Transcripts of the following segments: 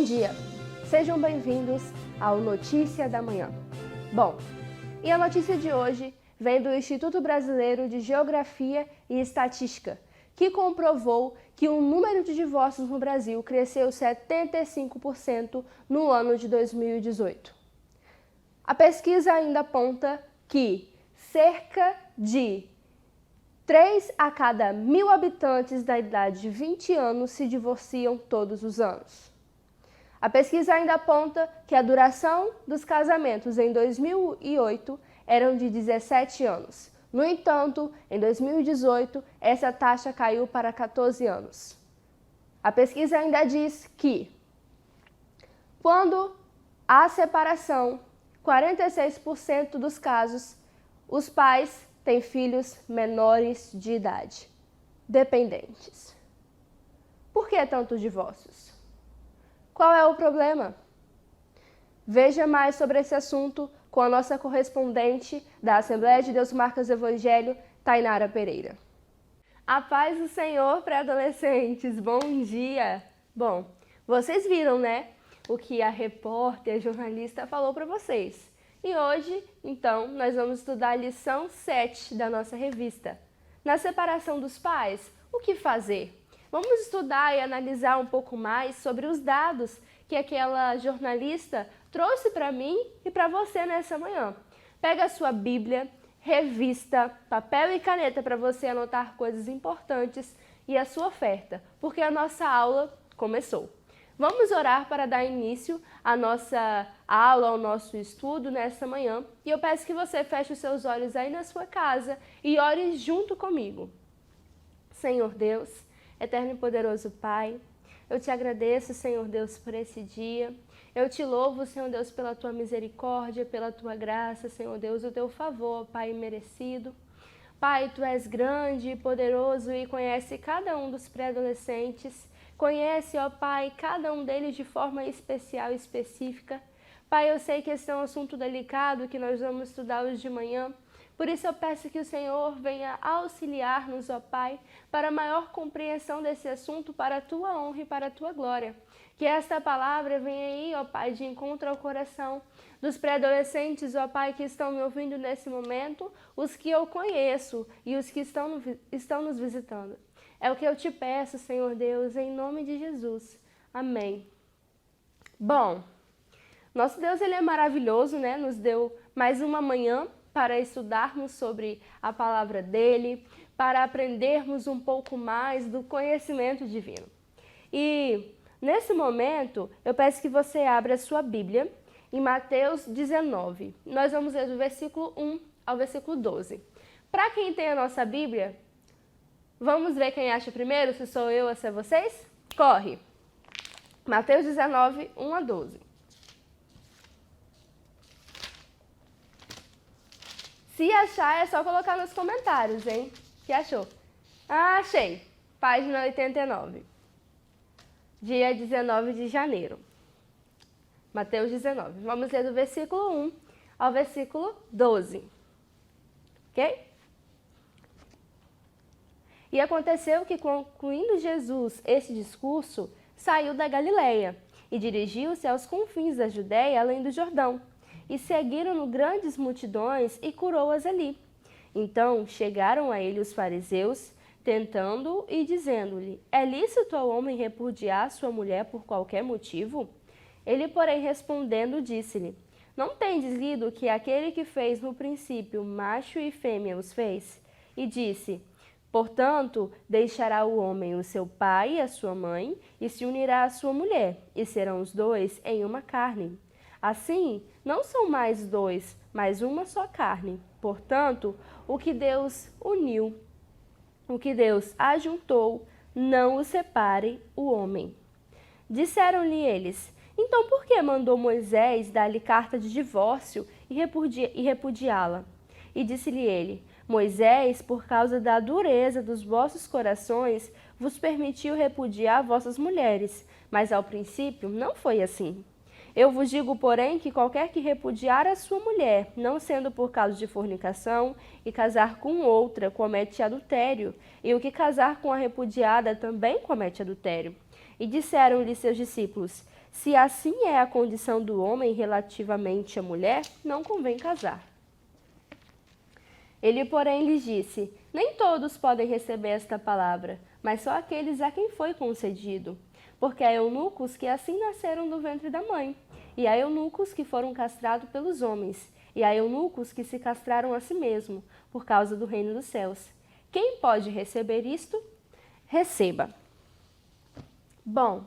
dia, sejam bem-vindos ao Notícia da Manhã. Bom, e a notícia de hoje vem do Instituto Brasileiro de Geografia e Estatística, que comprovou que o número de divórcios no Brasil cresceu 75% no ano de 2018. A pesquisa ainda aponta que cerca de 3 a cada 1.000 habitantes da idade de 20 anos se divorciam todos os anos. A pesquisa ainda aponta que a duração dos casamentos em 2008 eram de 17 anos. No entanto, em 2018, essa taxa caiu para 14 anos. A pesquisa ainda diz que, quando há separação, 46% dos casos, os pais têm filhos menores de idade, dependentes. Por que tantos divórcios? Qual é o problema? Veja mais sobre esse assunto com a nossa correspondente da Assembleia de Deus Marcas Evangelho, Tainara Pereira. A paz do Senhor para adolescentes, bom dia! Bom, vocês viram, né, o que a repórter, a jornalista falou para vocês. E hoje, então, nós vamos estudar a lição 7 da nossa revista. Na separação dos pais, o que fazer? Vamos estudar e analisar um pouco mais sobre os dados que aquela jornalista trouxe para mim e para você nessa manhã. Pega a sua Bíblia, revista, papel e caneta para você anotar coisas importantes e a sua oferta, porque a nossa aula começou. Vamos orar para dar início à nossa aula, ao nosso estudo nessa manhã. E eu peço que você feche os seus olhos aí na sua casa e ore junto comigo. Senhor Deus, eterno e poderoso Pai, eu te agradeço, Senhor Deus, por esse dia. Eu te louvo, Senhor Deus, pela tua misericórdia, pela tua graça, Senhor Deus, o teu favor, Pai, merecido. Pai, tu és grande e poderoso e conhece cada um dos pré-adolescentes. Conhece, ó Pai, cada um deles de forma especial e específica. Pai, eu sei que esse é um assunto delicado que nós vamos estudar hoje de manhã. Por isso eu peço que o Senhor venha auxiliar-nos, ó Pai, para a maior compreensão desse assunto, para a tua honra e para a tua glória. Que esta palavra venha aí, ó Pai, de encontro ao coração dos pré-adolescentes, ó Pai, que estão me ouvindo nesse momento, os que eu conheço e os que estão nos visitando. É o que eu te peço, Senhor Deus, em nome de Jesus. Amém. Bom, nosso Deus, ele é maravilhoso, né? Nos deu mais uma manhã para estudarmos sobre a palavra dele, para aprendermos um pouco mais do conhecimento divino. E nesse momento, eu peço que você abra a sua Bíblia em Mateus 19. Nós vamos ler do versículo 1 ao versículo 12. Para quem tem a nossa Bíblia, vamos ver quem acha primeiro, se sou eu ou se é vocês? Corre! Mateus 19, 1 a 12. Se achar, é só colocar nos comentários, hein? O que achou? Ah, achei! Página 89. Dia 19 de janeiro. Mateus 19. Vamos ler do versículo 1 ao versículo 12. Ok? E aconteceu que, concluindo Jesus esse discurso, saiu da Galileia e dirigiu-se aos confins da Judéia, além do Jordão. E seguiram-no grandes multidões e curou-as ali. Então chegaram a ele os fariseus, tentando-o e dizendo-lhe: é lícito ao homem repudiar sua mulher por qualquer motivo? Ele, porém, respondendo, disse-lhe: não tendes lido que aquele que fez no princípio macho e fêmea os fez? E disse: portanto, deixará o homem o seu pai e a sua mãe, e se unirá à sua mulher, e serão os dois em uma carne. Assim, não são mais dois, mas uma só carne. Portanto, o que Deus uniu, o que Deus ajuntou, não o separe o homem. Disseram-lhe eles: então por que mandou Moisés dar-lhe carta de divórcio e repudiá-la? E disse-lhe ele: Moisés, por causa da dureza dos vossos corações, vos permitiu repudiar vossas mulheres, mas ao princípio não foi assim. Eu vos digo, porém, que qualquer que repudiar a sua mulher, não sendo por causa de fornicação, e casar com outra, comete adultério, e o que casar com a repudiada também comete adultério. E disseram-lhe seus discípulos: Se assim é a condição do homem relativamente à mulher, não convém casar. Ele, porém, lhes disse: nem todos podem receber esta palavra, mas só aqueles a quem foi concedido. Porque há eunucos que assim nasceram do ventre da mãe, e há eunucos que foram castrados pelos homens, e há eunucos que se castraram a si mesmos, por causa do reino dos céus. Quem pode receber isto? Receba. Bom,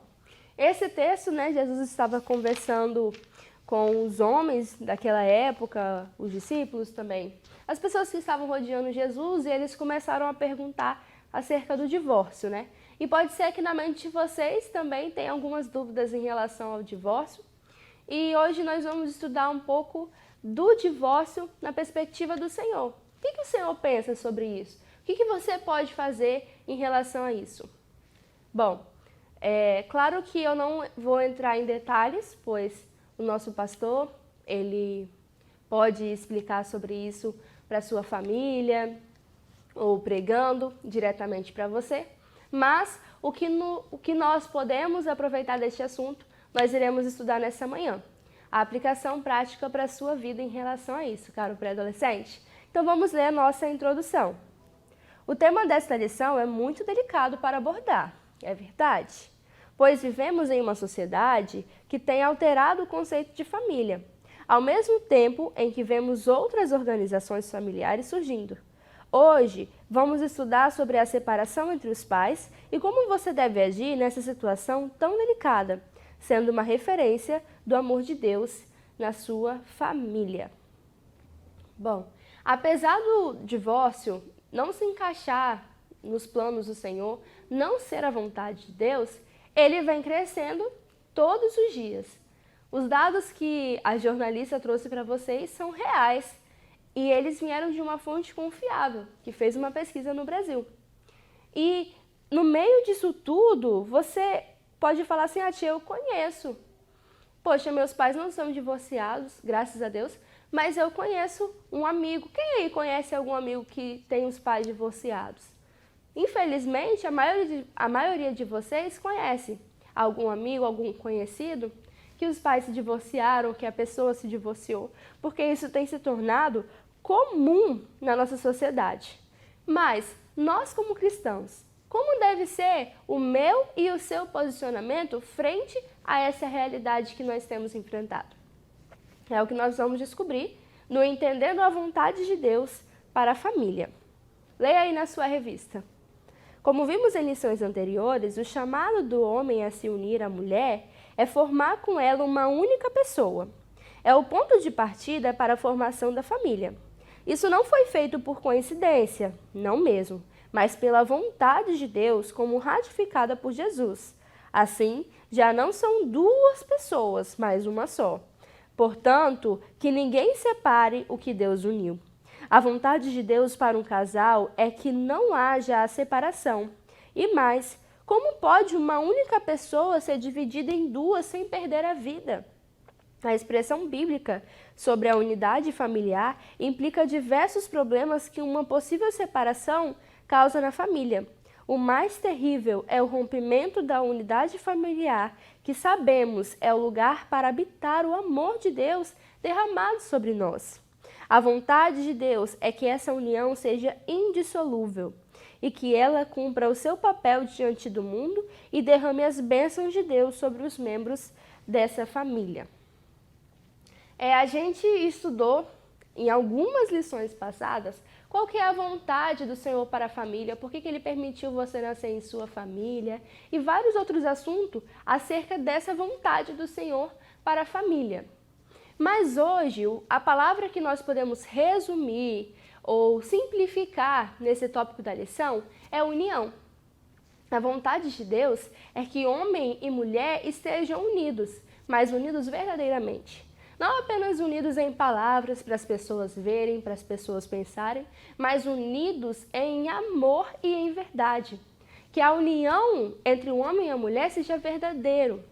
esse texto, Jesus estava conversando com os homens daquela época, os discípulos também, as pessoas que estavam rodeando Jesus, e eles começaram a perguntar acerca do divórcio, E pode ser que na mente de vocês também tenham algumas dúvidas em relação ao divórcio. E hoje nós vamos estudar um pouco do divórcio na perspectiva do Senhor. O que o Senhor pensa sobre isso? O que você pode fazer em relação a isso? Bom, claro que eu não vou entrar em detalhes, pois o nosso pastor, ele pode explicar sobre isso para sua família ou pregando diretamente para você. Mas o que nós podemos aproveitar deste assunto, nós iremos estudar nessa manhã. A aplicação prática para a sua vida em relação a isso, caro pré-adolescente. Então vamos ler a nossa introdução. O tema desta lição é muito delicado para abordar, é verdade? Pois vivemos em uma sociedade que tem alterado o conceito de família, ao mesmo tempo em que vemos outras organizações familiares surgindo. Hoje, vamos estudar sobre a separação entre os pais e como você deve agir nessa situação tão delicada, sendo uma referência do amor de Deus na sua família. Bom, apesar do divórcio não se encaixar nos planos do Senhor, não ser a vontade de Deus, ele vem crescendo todos os dias. Os dados que a jornalista trouxe para vocês são reais e eles vieram de uma fonte confiável, que fez uma pesquisa no Brasil. E no meio disso tudo, você pode falar assim: tia, eu conheço. Poxa, meus pais não são divorciados, graças a Deus, mas eu conheço um amigo. Quem aí conhece algum amigo que tem os pais divorciados? Infelizmente, a maioria de vocês conhece algum amigo, algum conhecido que os pais se divorciaram, que a pessoa se divorciou, porque isso tem se tornado comum na nossa sociedade. Mas nós, como cristãos, como deve ser o meu e o seu posicionamento frente a essa realidade que nós temos enfrentado? É o que nós vamos descobrir no Entendendo a Vontade de Deus para a Família. Leia aí na sua revista. Como vimos em lições anteriores, o chamado do homem a se unir à mulher é formar com ela uma única pessoa. É o ponto de partida para a formação da família. Isso não foi feito por coincidência, não mesmo, mas pela vontade de Deus como ratificada por Jesus. Assim, já não são duas pessoas, mas uma só. Portanto, que ninguém separe o que Deus uniu. A vontade de Deus para um casal é que não haja a separação. E mais, como pode uma única pessoa ser dividida em duas sem perder a vida? A expressão bíblica sobre a unidade familiar implica diversos problemas que uma possível separação causa na família. O mais terrível é o rompimento da unidade familiar, que sabemos é o lugar para habitar o amor de Deus derramado sobre nós. A vontade de Deus é que essa união seja indissolúvel e que ela cumpra o seu papel diante do mundo e derrame as bênçãos de Deus sobre os membros dessa família. A gente estudou em algumas lições passadas qual que é a vontade do Senhor para a família, por que Ele permitiu você nascer em sua família e vários outros assuntos acerca dessa vontade do Senhor para a família. Mas hoje, a palavra que nós podemos resumir ou simplificar nesse tópico da lição é união. A vontade de Deus é que homem e mulher estejam unidos, mas unidos verdadeiramente. Não apenas unidos em palavras para as pessoas verem, para as pessoas pensarem, mas unidos em amor e em verdade. Que a união entre o homem e a mulher seja verdadeiro.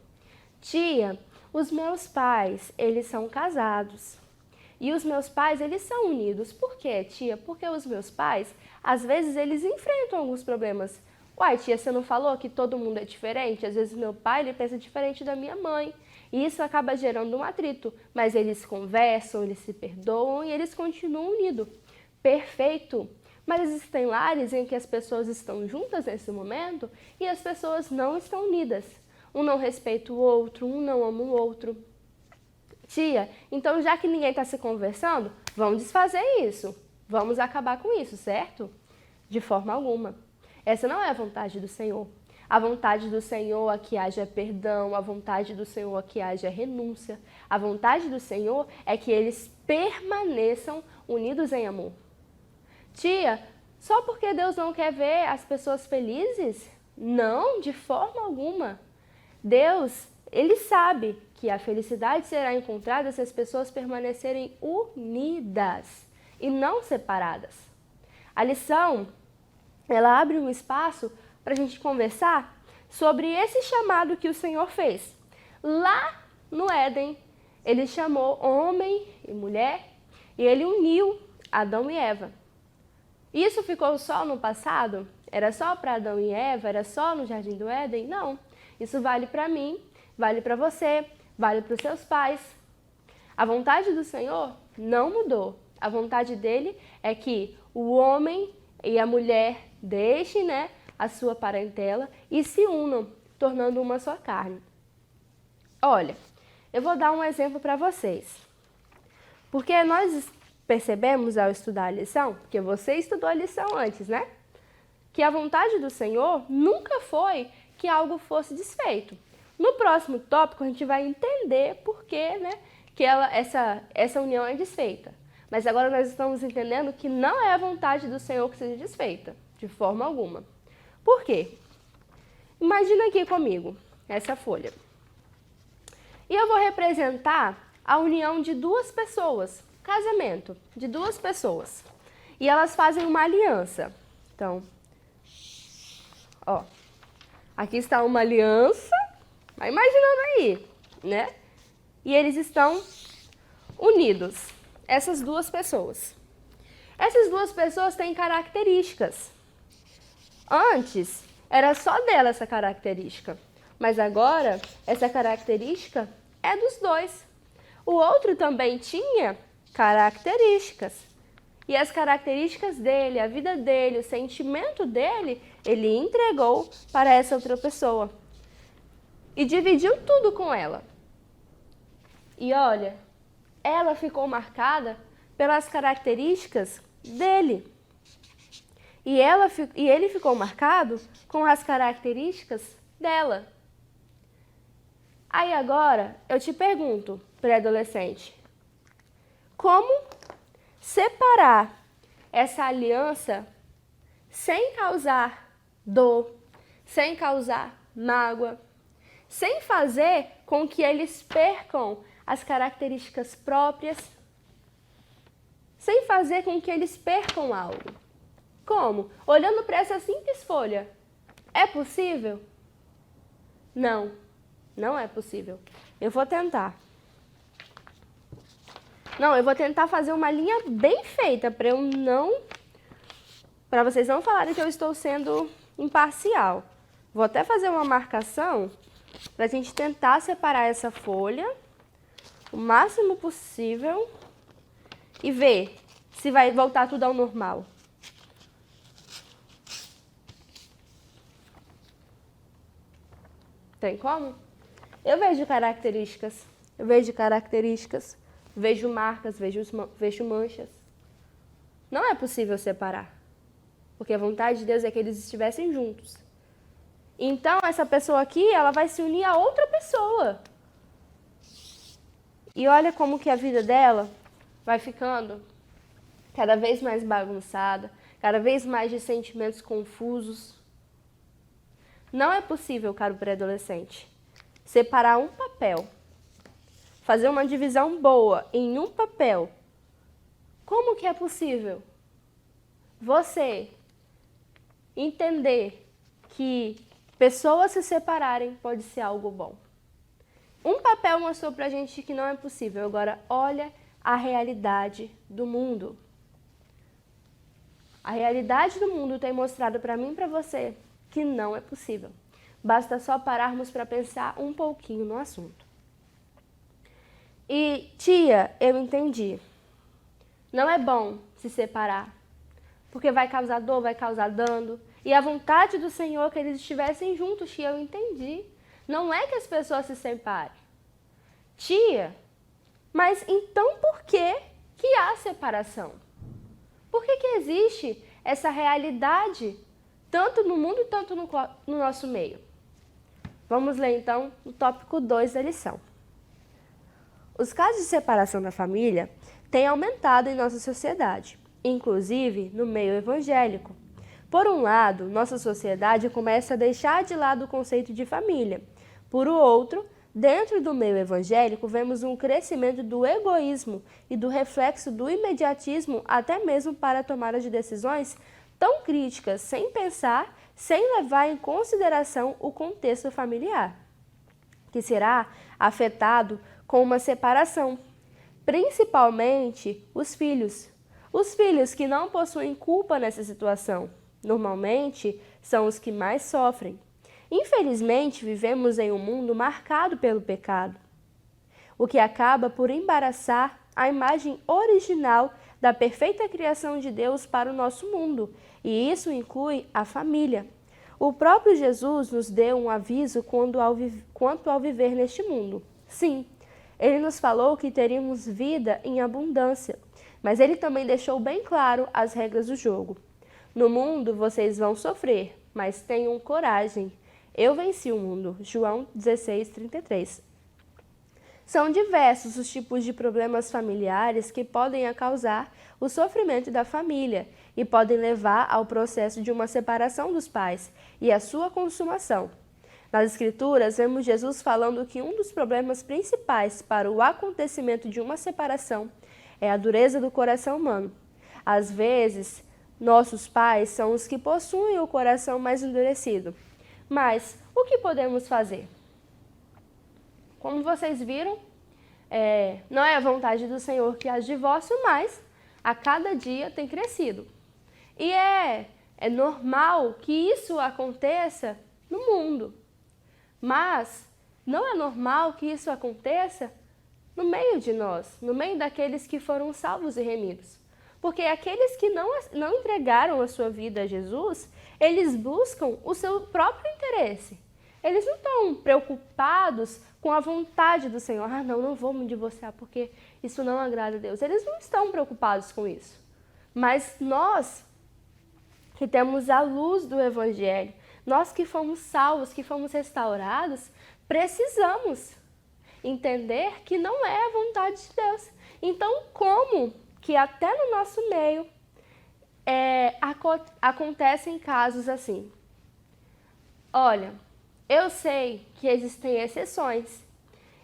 Tia, os meus pais, eles são casados. E os meus pais, eles são unidos. Por quê, tia? Porque os meus pais, às vezes, eles enfrentam alguns problemas. Uai, tia, você não falou que todo mundo é diferente? Às vezes meu pai, ele pensa diferente da minha mãe. E isso acaba gerando um atrito, mas eles conversam, eles se perdoam e eles continuam unidos. Perfeito! Mas existem lares em que as pessoas estão juntas nesse momento e as pessoas não estão unidas. Um não respeita o outro, um não ama o outro. Tia, então já que ninguém está se conversando, vamos desfazer isso. Vamos acabar com isso, certo? De forma alguma. Essa não é a vontade do Senhor. A vontade do Senhor é que haja perdão, a vontade do Senhor é que haja renúncia. A vontade do Senhor é que eles permaneçam unidos em amor. Tia, só porque Deus não quer ver as pessoas felizes? Não, de forma alguma. Deus, Ele sabe que a felicidade será encontrada se as pessoas permanecerem unidas e não separadas. A lição, ela abre um espaço para a gente conversar sobre esse chamado que o Senhor fez. Lá no Éden, Ele chamou homem e mulher e Ele uniu Adão e Eva. Isso ficou só no passado? Era só para Adão e Eva? Era só no Jardim do Éden? Não. Isso vale para mim, vale para você, vale para os seus pais. A vontade do Senhor não mudou. A vontade dele é que o homem e a mulher deixem, a sua parentela e se unam, tornando uma só carne. Olha, eu vou dar um exemplo para vocês. Porque nós percebemos ao estudar a lição, porque você estudou a lição antes, que a vontade do Senhor nunca foi que algo fosse desfeito. No próximo tópico, a gente vai entender por que, que essa união é desfeita. Mas agora nós estamos entendendo que não é a vontade do Senhor que seja desfeita, de forma alguma. Por quê? Imagina aqui comigo, essa folha. E eu vou representar a união de duas pessoas, casamento de duas pessoas. E elas fazem uma aliança. Então, ó, aqui está uma aliança, vai imaginando aí, E eles estão unidos, essas duas pessoas. Essas duas pessoas têm características. Antes, era só dela essa característica, mas agora essa característica é dos dois. O outro também tinha características. E as características dele, a vida dele, o sentimento dele, ele entregou para essa outra pessoa. E dividiu tudo com ela. E olha, ela ficou marcada pelas características dele. E ele ficou marcado com as características dela. Aí agora, eu te pergunto, pré-adolescente, como separar essa aliança sem causar dor, sem causar mágoa, sem fazer com que eles percam as características próprias, sem fazer com que eles percam algo? Como? Olhando para essa simples folha. É possível? Não, não é possível. Eu vou tentar. Não, eu vou tentar fazer uma linha bem feita para vocês não falarem que eu estou sendo imparcial. Vou até fazer uma marcação para a gente tentar separar essa folha o máximo possível e ver se vai voltar tudo ao normal. Tem como? Eu vejo características, vejo marcas, vejo manchas. Não é possível separar, porque a vontade de Deus é que eles estivessem juntos. Então, essa pessoa aqui, ela vai se unir a outra pessoa. E olha como que a vida dela vai ficando cada vez mais bagunçada, cada vez mais de sentimentos confusos. Não é possível, caro pré-adolescente, separar um papel, fazer uma divisão boa em um papel. Como que é possível você entender que pessoas se separarem pode ser algo bom? Um papel mostrou pra gente que não é possível. Agora, olha a realidade do mundo. A realidade do mundo tem mostrado para mim e para você que não é possível. Basta só pararmos para pensar um pouquinho no assunto. E, tia, eu entendi. Não é bom se separar, porque vai causar dor, vai causar dano. E a vontade do Senhor é que eles estivessem juntos, tia, eu entendi. Não é que as pessoas se separem. Tia, mas então por que há separação? Por que existe essa realidade, tanto no mundo, tanto no nosso meio? Vamos ler então o tópico 2 da lição. Os casos de separação da família têm aumentado em nossa sociedade, inclusive no meio evangélico. Por um lado, nossa sociedade começa a deixar de lado o conceito de família. Por outro, dentro do meio evangélico, vemos um crescimento do egoísmo e do reflexo do imediatismo, até mesmo para a tomada de decisões tão críticas, sem pensar, sem levar em consideração o contexto familiar, que será afetado com uma separação, principalmente os filhos. Os filhos que não possuem culpa nessa situação, normalmente são os que mais sofrem. Infelizmente, vivemos em um mundo marcado pelo pecado, o que acaba por embaraçar a imagem original da perfeita criação de Deus para o nosso mundo, e isso inclui a família. O próprio Jesus nos deu um aviso quanto ao viver neste mundo. Sim, ele nos falou que teríamos vida em abundância, mas ele também deixou bem claro as regras do jogo. No mundo vocês vão sofrer, mas tenham coragem. Eu venci o mundo. João 16:33. São diversos os tipos de problemas familiares que podem causar o sofrimento da família e podem levar ao processo de uma separação dos pais e a sua consumação. Nas Escrituras, vemos Jesus falando que um dos problemas principais para o acontecimento de uma separação é a dureza do coração humano. Às vezes, nossos pais são os que possuem o coração mais endurecido. Mas o que podemos fazer? Como vocês viram, não é a vontade do Senhor que haja divórcio, mas a cada dia tem crescido. E é normal que isso aconteça no mundo. Mas não é normal que isso aconteça no meio de nós, no meio daqueles que foram salvos e remidos. Porque aqueles que não entregaram a sua vida a Jesus, eles buscam o seu próprio interesse. Eles não estão preocupados com a vontade do Senhor. Ah, não vou me divorciar porque isso não agrada a Deus. Eles não estão preocupados com isso. Mas nós, que temos a luz do Evangelho, nós que fomos salvos, que fomos restaurados, precisamos entender que não é a vontade de Deus. Então, como que até no nosso meio acontecem casos assim? Olha, eu sei que existem exceções.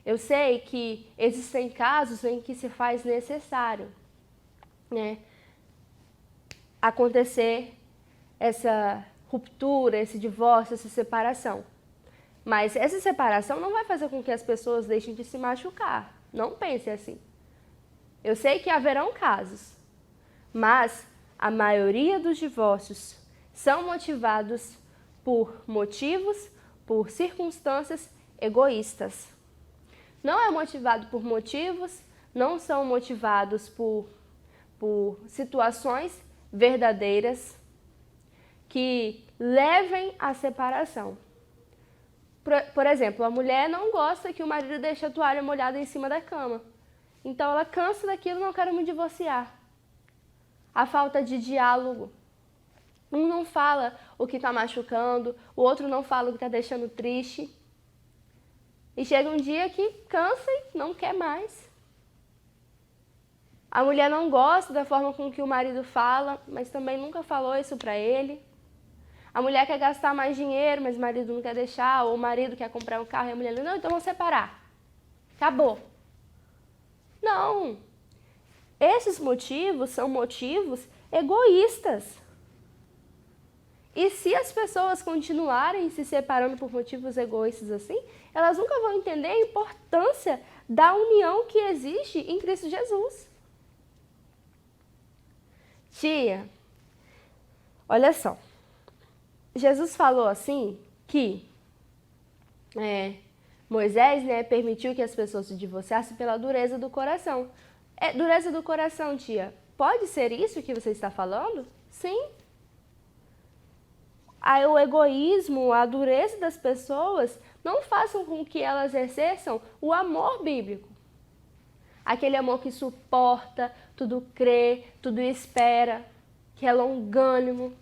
Eu sei que existem casos em que se faz necessário, acontecer essa ruptura, esse divórcio, essa separação. Mas essa separação não vai fazer com que as pessoas deixem de se machucar. Não pense assim. Eu sei que haverão casos, mas a maioria dos divórcios são motivados por motivos, por circunstâncias egoístas. Não é motivado por motivos, não são motivados por situações verdadeiras que levem à separação. Por exemplo, a mulher não gosta que o marido deixe a toalha molhada em cima da cama. Então ela cansa daquilo e não quer me divorciar. A falta de diálogo. Um não fala o que está machucando, o outro não fala o que está deixando triste. E chega um dia que cansa e não quer mais. A mulher não gosta da forma com que o marido fala, mas também nunca falou isso para ele. A mulher quer gastar mais dinheiro, mas o marido não quer deixar, ou o marido quer comprar um carro e a mulher não, então vamos separar. Acabou. Não. Esses motivos são motivos egoístas. E se as pessoas continuarem se separando por motivos egoístas assim, elas nunca vão entender a importância da união que existe em Cristo Jesus. Tia, olha só. Jesus falou assim que Moisés, né, permitiu que as pessoas se divorciassem pela dureza do coração. É, dureza do coração, tia. Pode ser isso que você está falando? Sim. Aí o egoísmo, a dureza das pessoas não façam com que elas exerçam o amor bíblico. Aquele amor que suporta, tudo crê, tudo espera, que é longânimo.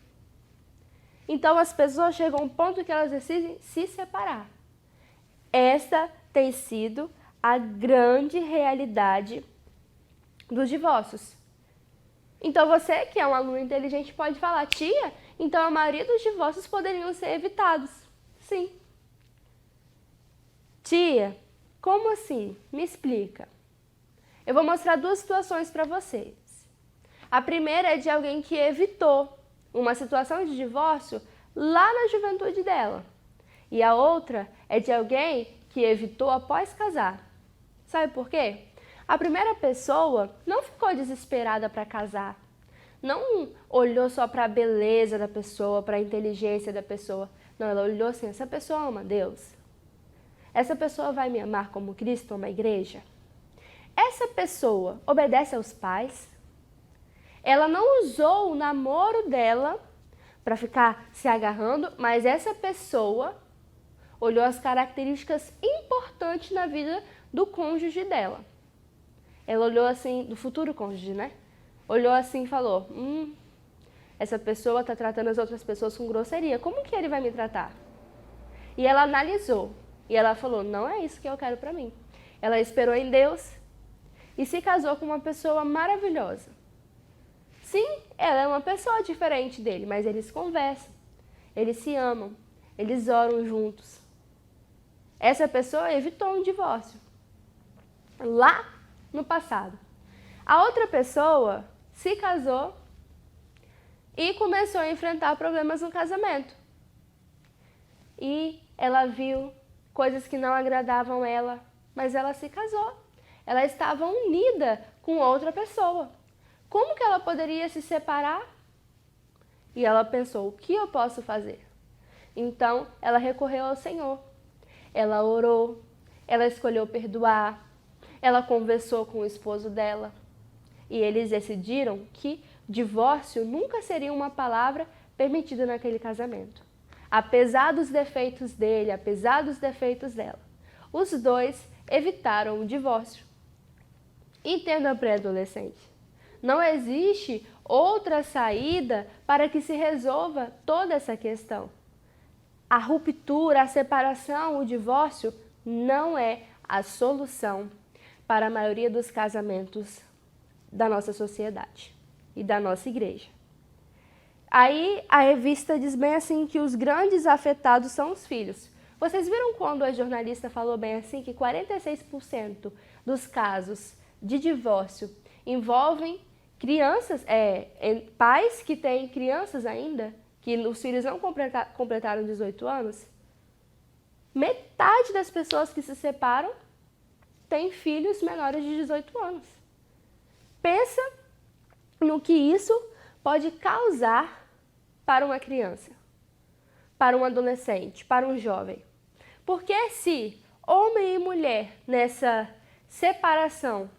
Então as pessoas chegam a um ponto que elas decidem se separar. Esta tem sido a grande realidade dos divórcios. Então você, que é um aluno inteligente, pode falar, tia, então a maioria dos divórcios poderiam ser evitados. Sim. Tia, como assim? Me explica. Eu vou mostrar duas situações para vocês. A primeira é de alguém que evitou uma situação de divórcio lá na juventude dela. E a outra é de alguém que evitou após casar. Sabe por quê? A primeira pessoa não ficou desesperada para casar. Não olhou só para a beleza da pessoa, para a inteligência da pessoa. Não, ela olhou assim, essa pessoa ama Deus. Essa pessoa vai me amar como Cristo ama a igreja. Essa pessoa obedece aos pais. Ela não usou o namoro dela para ficar se agarrando, mas essa pessoa olhou as características importantes na vida do cônjuge dela. Ela olhou assim, do futuro cônjuge, né? Olhou assim e falou, essa pessoa está tratando as outras pessoas com grosseria, como que ele vai me tratar? E ela analisou, e ela falou, não é isso que eu quero para mim. Ela esperou em Deus e se casou com uma pessoa maravilhosa. Sim, ela é uma pessoa diferente dele, mas eles conversam, eles se amam, eles oram juntos. Essa pessoa evitou um divórcio lá no passado. A outra pessoa se casou e começou a enfrentar problemas no casamento. E ela viu coisas que não agradavam ela, mas ela se casou. Ela estava unida com outra pessoa. Como que ela poderia se separar? E ela pensou, o que eu posso fazer? Então, ela recorreu ao Senhor. Ela orou, ela escolheu perdoar, ela conversou com o esposo dela. E eles decidiram que divórcio nunca seria uma palavra permitida naquele casamento. Apesar dos defeitos dele, apesar dos defeitos dela, os dois evitaram o divórcio. Entenda, pré-adolescente, não existe outra saída para que se resolva toda essa questão. A ruptura, a separação, o divórcio não é a solução para a maioria dos casamentos da nossa sociedade e da nossa igreja. Aí a revista diz bem assim que os grandes afetados são os filhos. Vocês viram quando a jornalista falou bem assim que 46% dos casos de divórcio envolvem crianças, pais que têm crianças ainda, que os filhos não completaram 18 anos? Metade das pessoas que se separam têm filhos menores de 18 anos. Pensa no que isso pode causar para uma criança, para um adolescente, para um jovem. Porque se homem e mulher nessa separação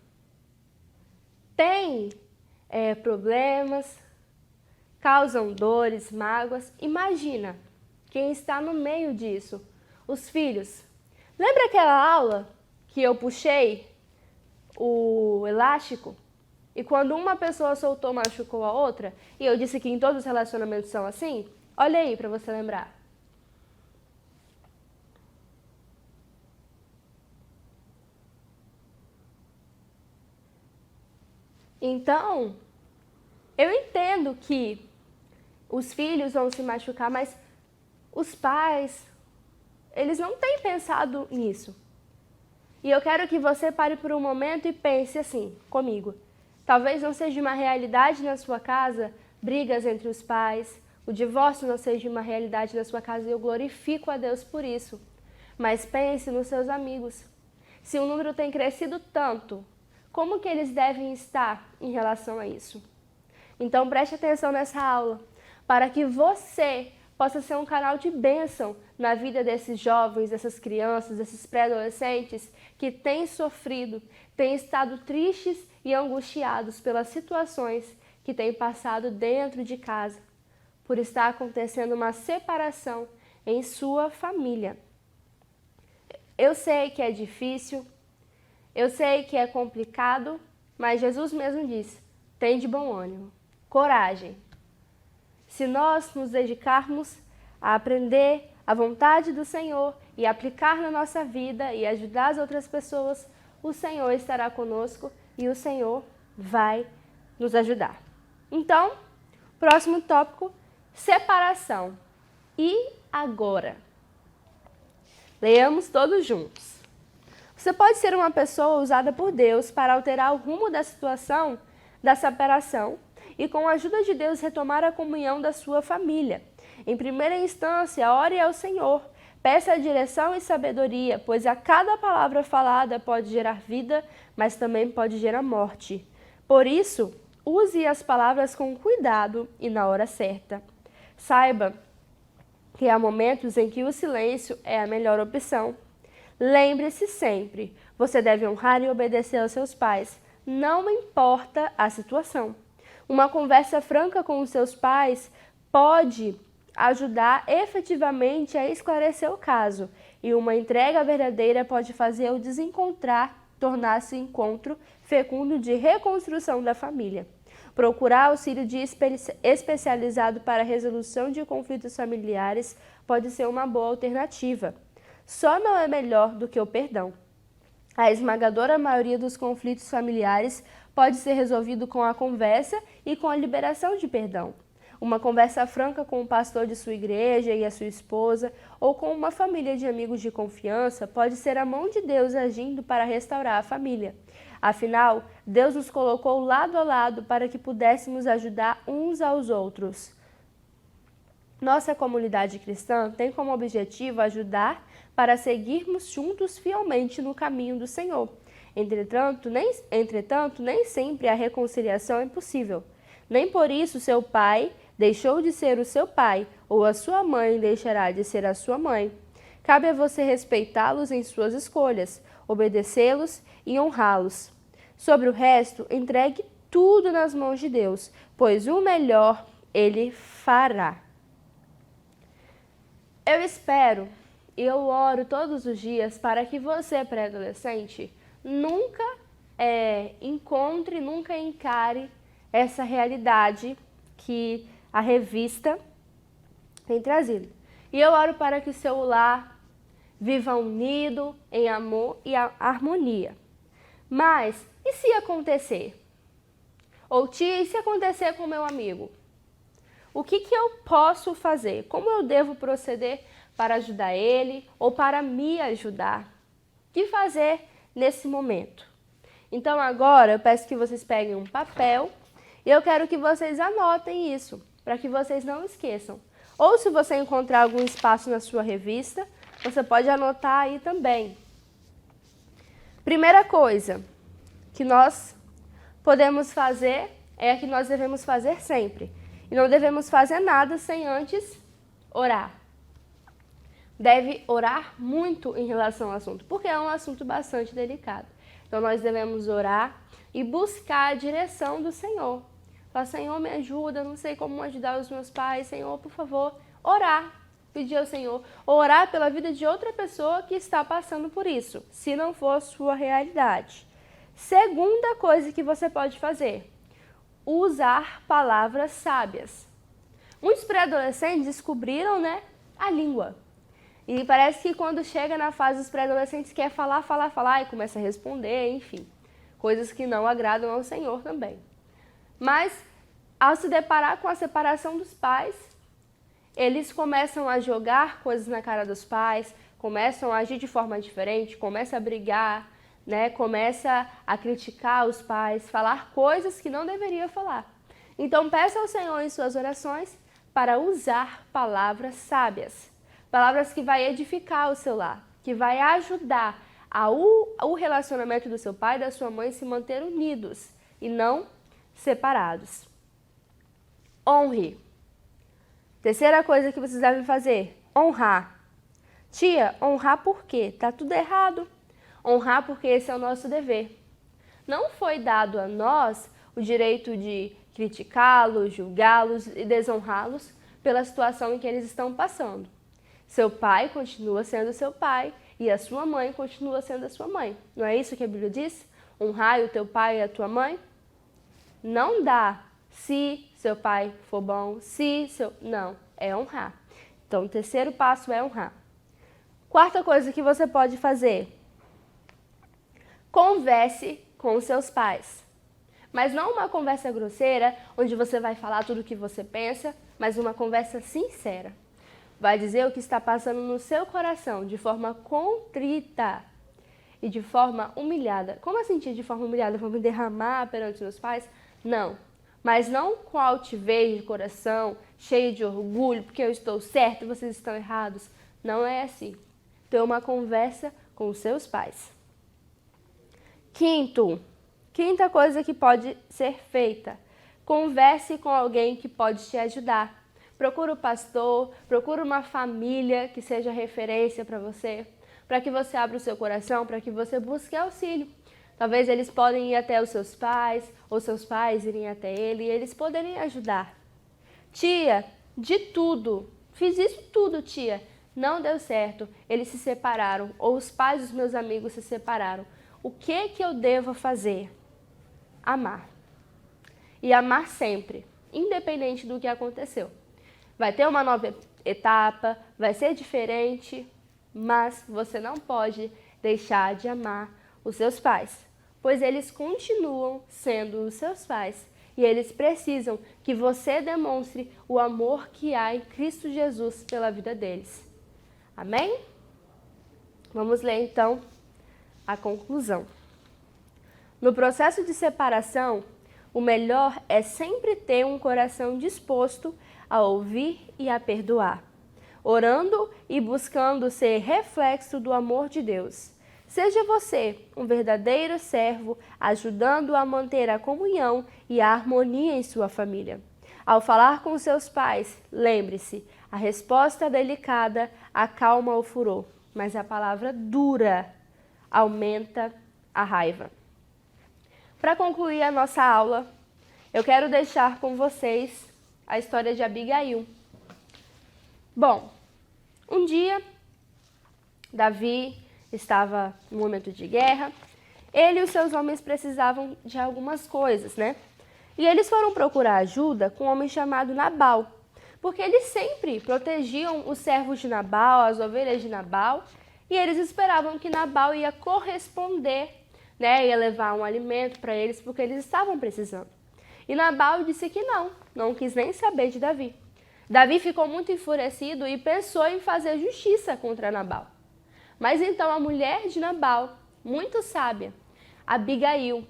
têm problemas, causam dores, mágoas, imagina quem está no meio disso, os filhos. Lembra aquela aula que eu puxei o elástico? E quando uma pessoa soltou, machucou a outra, e eu disse que em todos os relacionamentos são assim? Olha aí para você lembrar. Então, eu entendo que os filhos vão se machucar, mas os pais, eles não têm pensado nisso. E eu quero que você pare por um momento e pense assim, comigo. Talvez não seja uma realidade na sua casa, brigas entre os pais, o divórcio não seja uma realidade na sua casa e eu glorifico a Deus por isso. Mas pense nos seus amigos. Se o número tem crescido tanto, como que eles devem estar em relação a isso? Então preste atenção nessa aula, para que você possa ser um canal de bênção na vida desses jovens, dessas crianças, desses pré-adolescentes que têm sofrido, têm estado tristes e angustiados pelas situações que têm passado dentro de casa, por estar acontecendo uma separação em sua família. Eu sei que é difícil, eu sei que é complicado, mas Jesus mesmo disse: tem de bom ânimo, coragem. Se nós nos dedicarmos a aprender a vontade do Senhor e aplicar na nossa vida e ajudar as outras pessoas, o Senhor estará conosco e o Senhor vai nos ajudar. Então, próximo tópico, separação. E agora? Leamos todos juntos. Você pode ser uma pessoa usada por Deus para alterar o rumo da situação da separação e, com a ajuda de Deus, retomar a comunhão da sua família. Em primeira instância, ore ao Senhor. Peça direção e sabedoria, pois a cada palavra falada pode gerar vida, mas também pode gerar morte. Por isso, use as palavras com cuidado e na hora certa. Saiba que há momentos em que o silêncio é a melhor opção. Lembre-se sempre, você deve honrar e obedecer aos seus pais, não importa a situação. Uma conversa franca com os seus pais pode ajudar efetivamente a esclarecer o caso, e uma entrega verdadeira pode fazer o desencontrar tornar-se encontro fecundo de reconstrução da família. Procurar auxílio especializado para a resolução de conflitos familiares pode ser uma boa alternativa. Só não é melhor do que o perdão. A esmagadora maioria dos conflitos familiares pode ser resolvido com a conversa e com a liberação de perdão. Uma conversa franca com o pastor de sua igreja e a sua esposa, ou com uma família de amigos de confiança, pode ser a mão de Deus agindo para restaurar a família. Afinal, Deus nos colocou lado a lado para que pudéssemos ajudar uns aos outros. Nossa comunidade cristã tem como objetivo ajudar para seguirmos juntos fielmente no caminho do Senhor. Entretanto, nem sempre a reconciliação é possível. Nem por isso seu pai deixou de ser o seu pai, ou a sua mãe deixará de ser a sua mãe. Cabe a você respeitá-los em suas escolhas, obedecê-los e honrá-los. Sobre o resto, entregue tudo nas mãos de Deus, pois o melhor Ele fará. Eu espero e eu oro todos os dias para que você, pré-adolescente, nunca nunca encare essa realidade que a revista tem trazido. E eu oro para que o seu lar viva unido, em amor e harmonia. Mas, e se acontecer? Ou tia, e se acontecer com meu amigo? O que eu posso fazer? Como eu devo proceder para ajudar ele ou para me ajudar? O que fazer nesse momento? Então agora eu peço que vocês peguem um papel e eu quero que vocês anotem isso, para que vocês não esqueçam. Ou se você encontrar algum espaço na sua revista, você pode anotar aí também. Primeira coisa que nós podemos fazer é a que nós devemos fazer sempre. E não devemos fazer nada sem antes orar. Deve orar muito em relação ao assunto, porque é um assunto bastante delicado. Então nós devemos orar e buscar a direção do Senhor. Falar: Senhor, me ajuda, não sei como ajudar os meus pais. Senhor, por favor, orar. Pedir ao Senhor, orar pela vida de outra pessoa que está passando por isso, se não for a sua realidade. Segunda coisa que você pode fazer: usar palavras sábias. Muitos pré-adolescentes descobriram, a língua. E parece que quando chega na fase dos pré-adolescentes quer falar e começa a responder, enfim. Coisas que não agradam ao Senhor também. Mas, ao se deparar com a separação dos pais, eles começam a jogar coisas na cara dos pais, começam a agir de forma diferente, começam a brigar, começa a criticar os pais, falar coisas que não deveria falar. Então peça ao Senhor em suas orações para usar palavras sábias, palavras que vai edificar o seu lar, que vai ajudar o relacionamento do seu pai e da sua mãe se manter unidos e não separados. Honre. Terceira coisa que vocês devem fazer, honrar. Tia, honrar por quê? Tá tudo errado. Honrar porque esse é o nosso dever. Não foi dado a nós o direito de criticá-los, julgá-los e desonrá-los pela situação em que eles estão passando. Seu pai continua sendo seu pai e a sua mãe continua sendo a sua mãe. Não é isso que a Bíblia diz? Honrar o teu pai e a tua mãe? Não dá se seu pai for bom, Não, é honrar. Então, o terceiro passo é honrar. Quarta coisa que você pode fazer. Converse com os seus pais. Mas não uma conversa grosseira, onde você vai falar tudo o que você pensa, mas uma conversa sincera. Vai dizer o que está passando no seu coração, de forma contrita e de forma humilhada. Como assim, de forma humilhada? Vou me derramar perante meus pais? Não. Mas não com altivez de coração, cheio de orgulho, porque eu estou certo e vocês estão errados. Não é assim. Ter uma conversa com os seus pais. Quinta coisa que pode ser feita. Converse com alguém que pode te ajudar. Procura um pastor, procura uma família que seja referência para você, para que você abra o seu coração, para que você busque auxílio. Talvez eles podem ir até os seus pais, ou seus pais irem até ele, e eles poderem ajudar. Tia, de tudo, fiz isso tudo, tia, não deu certo, eles se separaram, ou os pais dos meus amigos se separaram. O que eu devo fazer? Amar. E amar sempre, independente do que aconteceu. Vai ter uma nova etapa, vai ser diferente, mas você não pode deixar de amar os seus pais, pois eles continuam sendo os seus pais e eles precisam que você demonstre o amor que há em Cristo Jesus pela vida deles. Amém? Vamos ler então a conclusão. No processo de separação, o melhor é sempre ter um coração disposto a ouvir e a perdoar, orando e buscando ser reflexo do amor de Deus. Seja você um verdadeiro servo, ajudando a manter a comunhão e a harmonia em sua família. Ao falar com seus pais, lembre-se, a resposta delicada acalma o furor, mas a palavra dura aumenta a raiva. Para concluir a nossa aula, eu quero deixar com vocês a história de Abigail. Bom, um dia, Davi estava em um momento de guerra. Ele e os seus homens precisavam de algumas coisas, né? E eles foram procurar ajuda com um homem chamado Nabal, porque eles sempre protegiam os servos de Nabal, as ovelhas de Nabal, e eles esperavam que Nabal ia corresponder, né? Ia levar um alimento para eles, porque eles estavam precisando. E Nabal disse que não quis nem saber de Davi. Davi ficou muito enfurecido e pensou em fazer justiça contra Nabal. Mas então a mulher de Nabal, muito sábia, Abigail,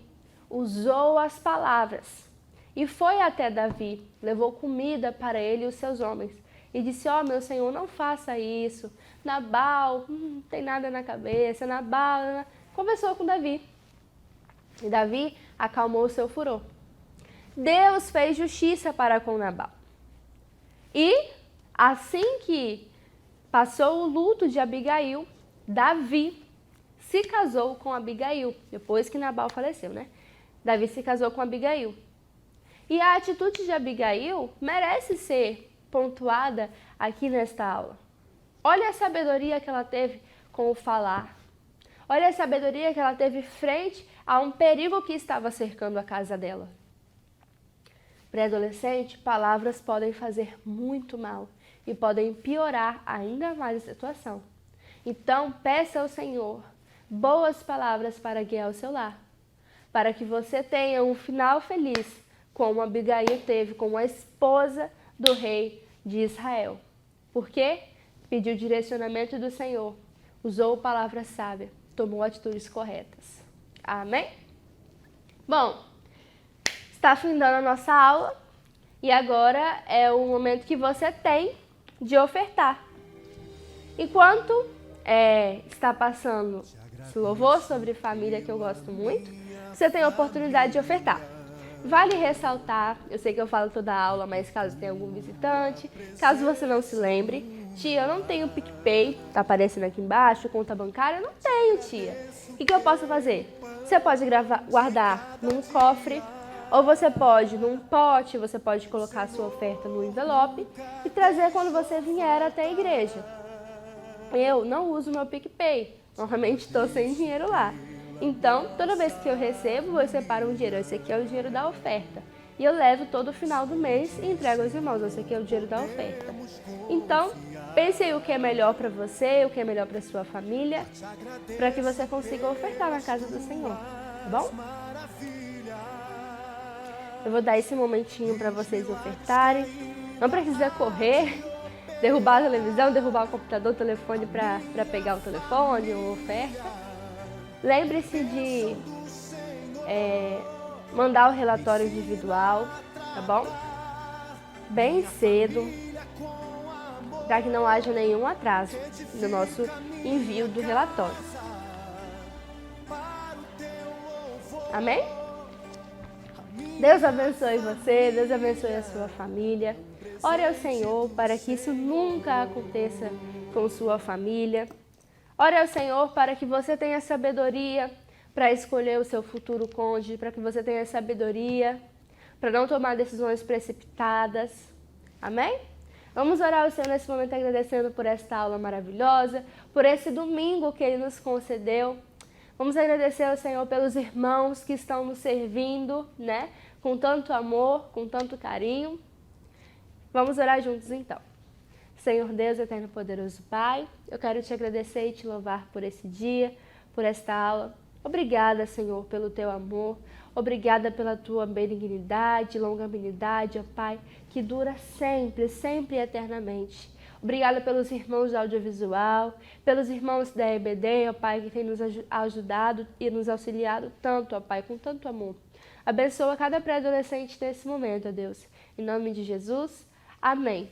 usou as palavras e foi até Davi, levou comida para ele e os seus homens e disse: ó, meu senhor, não faça isso, Nabal não tem nada na cabeça, Nabal... Conversou com Davi e Davi acalmou o seu furor. Deus fez justiça para com Nabal. E assim que passou o luto de Abigail, Davi se casou com Abigail, depois que Nabal faleceu, né? Davi se casou com Abigail. E a atitude de Abigail merece ser pontuada aqui nesta aula. Olha a sabedoria que ela teve com o falar. Olha a sabedoria que ela teve frente a um perigo que estava cercando a casa dela. Pré-adolescente, palavras podem fazer muito mal e podem piorar ainda mais a situação. Então, peça ao Senhor boas palavras para guiar o seu lar, para que você tenha um final feliz, como Abigail teve como a esposa do rei de Israel. Por quê? Pediu direcionamento do Senhor, usou palavras sábias, tomou atitudes corretas. Amém? Bom, está findando a nossa aula e agora é o momento que você tem de ofertar. Enquanto está passando esse louvor sobre família que eu gosto muito, você tem a oportunidade de ofertar. Vale ressaltar, eu sei que eu falo toda a aula, mas caso tenha algum visitante, caso você não se lembre, tia, eu não tenho PicPay, tá aparecendo aqui embaixo, conta bancária, eu não tenho, tia. O que eu posso fazer? Você pode guardar num cofre, ou você pode num pote, você pode colocar a sua oferta no envelope e trazer quando você vier até a igreja. Eu não uso meu PicPay, normalmente estou sem dinheiro lá. Então, toda vez que eu recebo, eu separo um dinheiro. Esse aqui é o dinheiro da oferta. E eu levo todo final do mês e entrego aos irmãos. Esse aqui é o dinheiro da oferta. Então, pense aí o que é melhor para você, o que é melhor para sua família, para que você consiga ofertar na casa do Senhor, tá bom? Eu vou dar esse momentinho para vocês ofertarem. Não precisa correr, derrubar a televisão, derrubar o computador, o telefone para pegar o telefone ou oferta. Lembre-se de mandar o relatório individual, tá bom? Bem cedo, para que não haja nenhum atraso no nosso envio do relatório. Amém? Deus abençoe você, Deus abençoe a sua família. Ore ao Senhor para que isso nunca aconteça com sua família. Ore ao Senhor para que você tenha sabedoria para escolher o seu futuro cônjuge, para que você tenha sabedoria para não tomar decisões precipitadas. Amém? Vamos orar ao Senhor nesse momento agradecendo por esta aula maravilhosa, por esse domingo que Ele nos concedeu. Vamos agradecer ao Senhor pelos irmãos que estão nos servindo, né? Com tanto amor, com tanto carinho. Vamos orar juntos então. Senhor Deus, eterno poderoso Pai, eu quero te agradecer e te louvar por esse dia, por esta aula. Obrigada, Senhor, pelo teu amor. Obrigada pela tua benignidade, longanimidade, ó Pai, que dura sempre, sempre e eternamente. Obrigada pelos irmãos do audiovisual, pelos irmãos da EBD, ó Pai, que tem nos ajudado e nos auxiliado tanto, ó Pai, com tanto amor. Abençoa cada pré-adolescente nesse momento, ó Deus. Em nome de Jesus, amém.